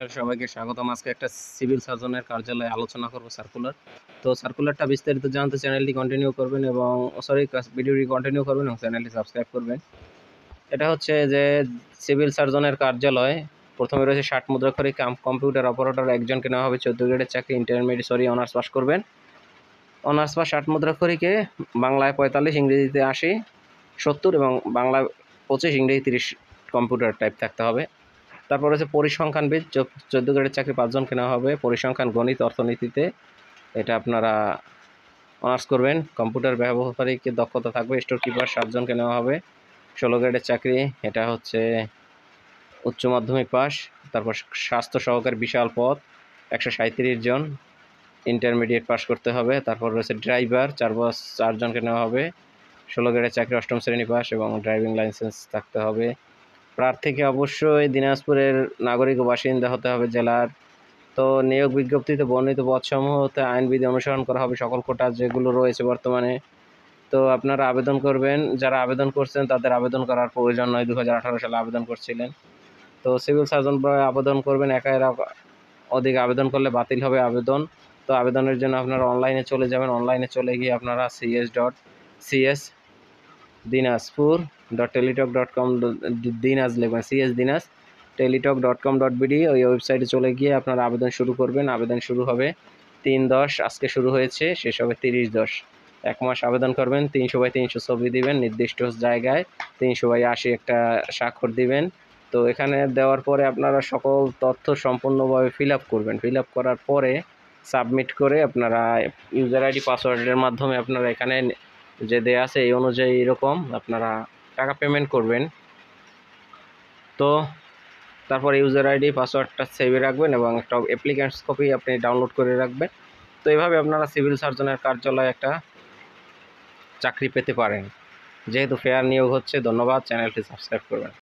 সবাইকে স্বাগতম। আজকে একটা সিভিল সার্জনের কার্যালয়ে আলোচনা করব সার্কুলার। তো সার্কুলারটা বিস্তারিত জানতে চ্যানেলটি কন্টিনিউ করবেন এবং ভিডিওটি কন্টিনিউ করবেন এবং চ্যানেলটি সাবস্ক্রাইব করবেন। এটা হচ্ছে যে সিভিল সার্জনের কার্যালয়, প্রথমে রয়েছে 60 মুদ্রাক্ষরিক কম্পিউটার অপারেটর একজনকে নেওয়া হবে। 14 গ্রেডের চাকরি, অনার্স পাস করবেন। অনার্স পাস 60 মুদ্রাক্ষরিকে বাংলায় 45, ইংরেজিতে 80, 70 এবং বাংলা 25, ইংরেজি 30 কম্পিউটার টাইপ থাকতে হবে। তারপর হচ্ছে পরিসংখ্যানবিদ, 14 গ্রেডের চাকরি 5 জনকে নেওয়া হবে। পরিসংখ্যান, গণিত, অর্থনীতিতে এটা আপনারা অনার্স করবেন। কম্পিউটার ব্যবহারকারীকে দক্ষতা থাকবে। স্টোর কিপার 7 জনকে নেওয়া হবে। 16 গ্রেডের চাকরি, এটা হচ্ছে উচ্চ মাধ্যমিক পাস। তারপর স্বাস্থ্য সহকারী, বিশাল পদ, 137 জন, ইন্টারমিডিয়েট পাস করতে হবে। তারপর রয়েছে ড্রাইভার, 4 জনকে নেওয়া হবে। 16 গ্রেডের চাকরি, 8ম শ্রেণী পাস এবং ড্রাইভিং লাইসেন্স থাকতে হবে। প্রার্থীকে অবশ্যই দিনাজপুরের নাগরিক ও বাসিন্দা হতে হবে জেলার। তো নিয়োগ বিজ্ঞপ্তিতে বর্ণিত পদসমূহতে আইনবিধি অনুসরণ করা হবে সকল কোটা যেগুলো রয়েছে বর্তমানে। তো আপনারা আবেদন করবেন, যারা আবেদন করছেন তাদের আবেদন করার প্রয়োজন নয়, 2018 সালে আবেদন করছিলেন। তো সিভিল সার্জন আবেদন করবেন, একা অধিক আবেদন করলে বাতিল হবে আবেদন। তো আবেদনের জন্য আপনারা অনলাইনে চলে যাবেন। অনলাইনে চলে গিয়ে আপনারা cs dinazpur.teletalk.com দিনাজ লিখবেন, CS দিনাজ teletalk.com.bd, ওই ওয়েবসাইটে চলে গিয়ে আপনারা আবেদন শুরু করবেন। আবেদন শুরু হবে 3/10, আজকে শুরু হয়েছে, শেষ হবে 30/10। 1 মাস আবেদন করবেন। 300/300 ছবি দিবেন, নির্দিষ্ট জায়গায় 300/80 একটা স্বাক্ষর দিবেন। তো এখানে দেওয়ার পরে আপনারা সকল তথ্য সম্পূর্ণভাবে ফিল আপ করবেন। ফিল আপ করার পরে সাবমিট করে আপনারা ইউজার আইডি পাসওয়ার্ডের মাধ্যমে আপনারা এখানে যে দেয়া আছে এই অনুযায়ী এরকম আপনারা টাকা পেমেন্ট করবেন। তো তারপর ইউজার আইডি পাসওয়ার্ডটা সেভে রাখবেন এবং একটা অ্যাপ্লিকেন্টস কপি আপনি ডাউনলোড করে রাখবেন। তো এইভাবে আপনারা সিভিল সার্জনের কার্যালয়ে একটা চাকরি পেতে পারেন। যেহেতু ফেয়ার নিয়োগ হচ্ছে। ধন্যবাদ। চ্যানেলটি সাবস্ক্রাইব করবেন।